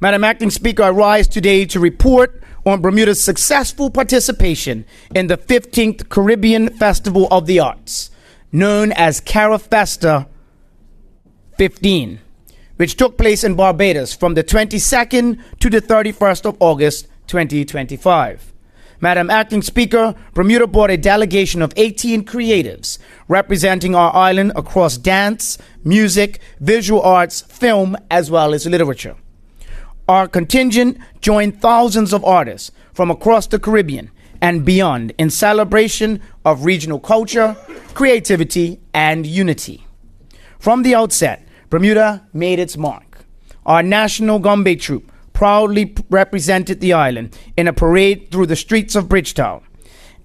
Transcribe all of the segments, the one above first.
Madam Acting Speaker, I rise today to report on Bermuda's successful participation in the 15th Caribbean Festival of the Arts, known as CARIFESTA 15, which took place in Barbados from the 22nd to the 31st of August 2025. Madam Acting Speaker, Bermuda brought a delegation of 18 creatives representing our island across dance, music, visual arts, film, as well as literature. Our contingent joined thousands of artists from across the Caribbean and beyond in celebration of regional culture, creativity, and unity. From the outset, Bermuda made its mark. Our national gumbe troupe proudly represented the island in a parade through the streets of Bridgetown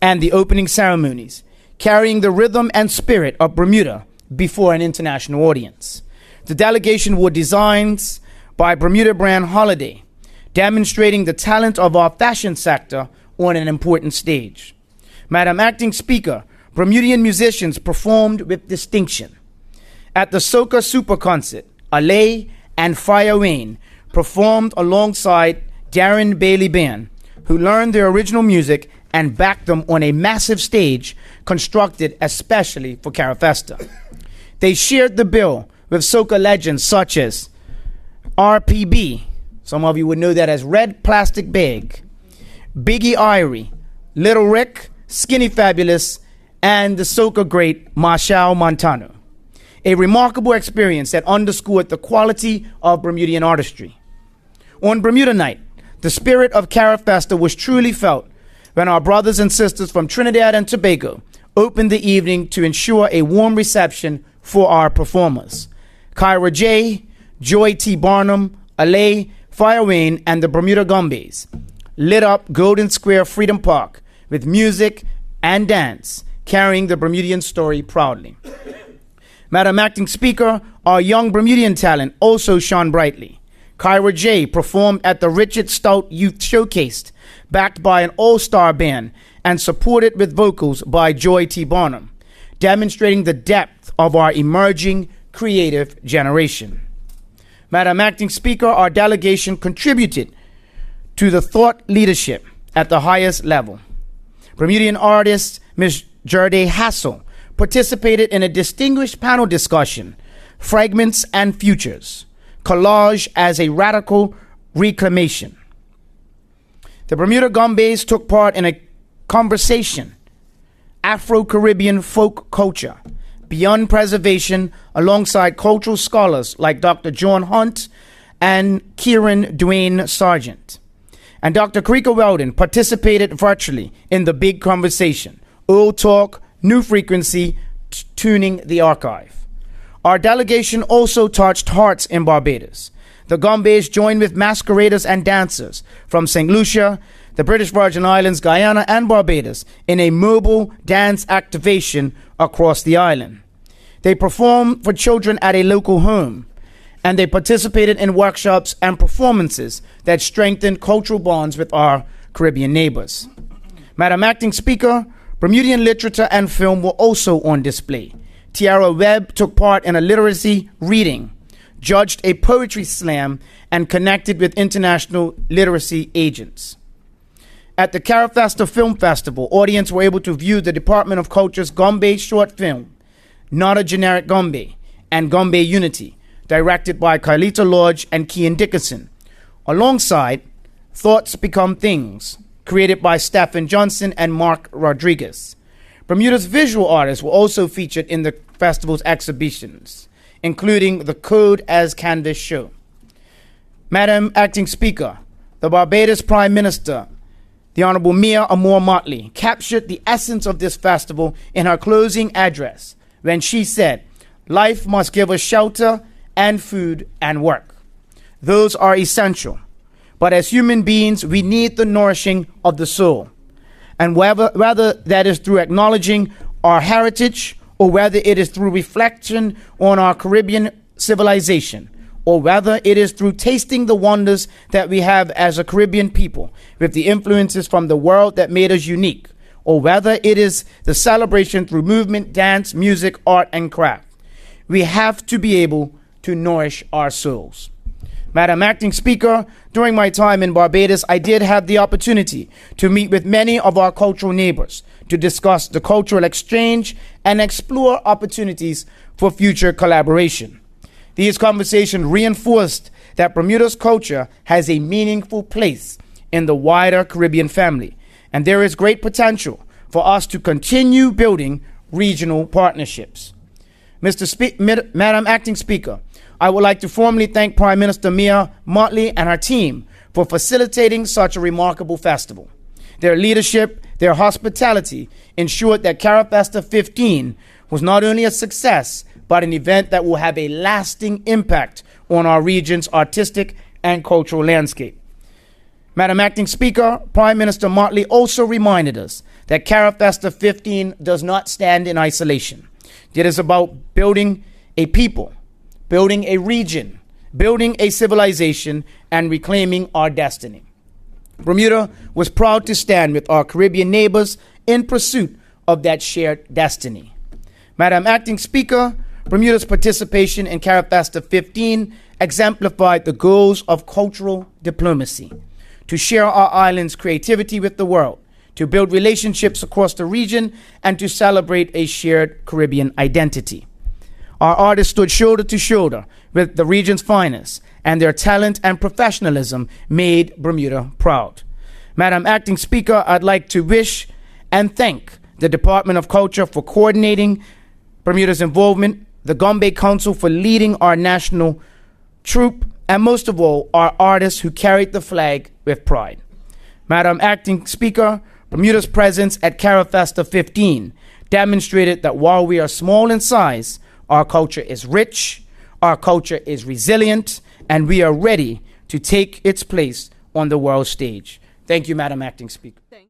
and the opening ceremonies, carrying the rhythm and spirit of Bermuda before an international audience. The delegation wore designs by Bermuda brand Holiday, demonstrating the talent of our fashion sector on an important stage. Madam Acting Speaker, Bermudian musicians performed with distinction. At the Soca Super Concert, Alay and Fire Wayne performed alongside Darren Bailey Band, who learned their original music and backed them on a massive stage constructed especially for CARIFESTA. They shared the bill with soca legends such as RPB, some of you would know that as Red Plastic Bag, Biggie Irie, Little Rick, Skinny Fabulous, and the soca great Machel Montano. A remarkable experience that underscored the quality of Bermudian artistry. On Bermuda Night, the spirit of CARIFESTA was truly felt when our brothers and sisters from Trinidad and Tobago opened the evening to ensure a warm reception for our performers. Kyra J., Joy T. Barnum, Alay, Fire Wayne, and the Bermuda Gumbes lit up Golden Square Freedom Park with music and dance, carrying the Bermudian story proudly. Madam Acting Speaker, our young Bermudian talent also shone brightly. Kyra J. performed at the Richard Stout Youth Showcase, backed by an all-star band and supported with vocals by Joy T. Barnum, demonstrating the depth of our emerging creative generation. Madam Acting Speaker, our delegation contributed to the thought leadership at the highest level. Bermudian artist Ms. Jerde Hassel participated in a distinguished panel discussion, Fragments and Futures, Collage as a Radical Reclamation. The Bermuda Gumbes took part in a conversation, Afro-Caribbean folk culture, beyond preservation, alongside cultural scholars like Dr. John Hunt and Kieran Dwayne Sargent. And Dr. Karika Weldon participated virtually in the big conversation, Old Talk, New Frequency, Tuning the Archive. Our delegation also touched hearts in Barbados. The Gumbes joined with masqueraders and dancers from St. Lucia, the British Virgin Islands, Guyana, and Barbados in a mobile dance activation across the island. They performed for children at a local home, and they participated in workshops and performances that strengthened cultural bonds with our Caribbean neighbors. Madam Acting Speaker, Bermudian literature and film were also on display. Tiara Webb took part in a literacy reading, judged a poetry slam, and connected with international literacy agents. At the CARIFESTA Film Festival, audience were able to view the Department of Culture's Gumbe short film, Not a Generic Gumbe, and Gumbe Unity, directed by Carlita Lodge and Kian Dickinson, alongside Thoughts Become Things, created by Stephen Johnson and Mark Rodriguez. Bermuda's visual artists were also featured in the festival's exhibitions, including the Code as Canvas show. Madam Acting Speaker, the Barbados Prime Minister, the Honorable Mia Amor Motley, captured the essence of this festival in her closing address when she said, "Life must give us shelter and food and work. Those are essential. But as human beings, we need the nourishing of the soul. And whether that is through acknowledging our heritage, or whether it is through reflection on our Caribbean civilization, or whether it is through tasting the wonders that we have as a Caribbean people with the influences from the world that made us unique, or whether it is the celebration through movement, dance, music, art, and craft, we have to be able to nourish our souls." Madam Acting Speaker, during my time in Barbados, I did have the opportunity to meet with many of our cultural neighbors to discuss the cultural exchange and explore opportunities for future collaboration. These conversations reinforced that Bermuda's culture has a meaningful place in the wider Caribbean family, and there is great potential for us to continue building regional partnerships. Madam Acting Speaker, I would like to formally thank Prime Minister Mia Mottley and her team for facilitating such a remarkable festival. Their leadership, their hospitality ensured that CARIFESTA 15 was not only a success, but an event that will have a lasting impact on our region's artistic and cultural landscape. Madam Acting Speaker, Prime Minister Mottley also reminded us that CARIFESTA 15 does not stand in isolation. It is about building a people, building a region, building a civilization, and reclaiming our destiny. Bermuda was proud to stand with our Caribbean neighbors in pursuit of that shared destiny. Madam Acting Speaker, Bermuda's participation in CARIFESTA 15 exemplified the goals of cultural diplomacy, to share our island's creativity with the world, to build relationships across the region, and to celebrate a shared Caribbean identity. Our artists stood shoulder to shoulder with the region's finest, and their talent and professionalism made Bermuda proud. Madam Acting Speaker, I'd like to wish and thank the Department of Culture for coordinating Bermuda's involvement, the Gombe Council for leading our national troupe, and most of all, our artists who carried the flag with pride. Madam Acting Speaker, Bermuda's presence at CARIFESTA 15 demonstrated that while we are small in size, our culture is rich, our culture is resilient, and we are ready to take its place on the world stage. Thank you, Madam Acting Speaker.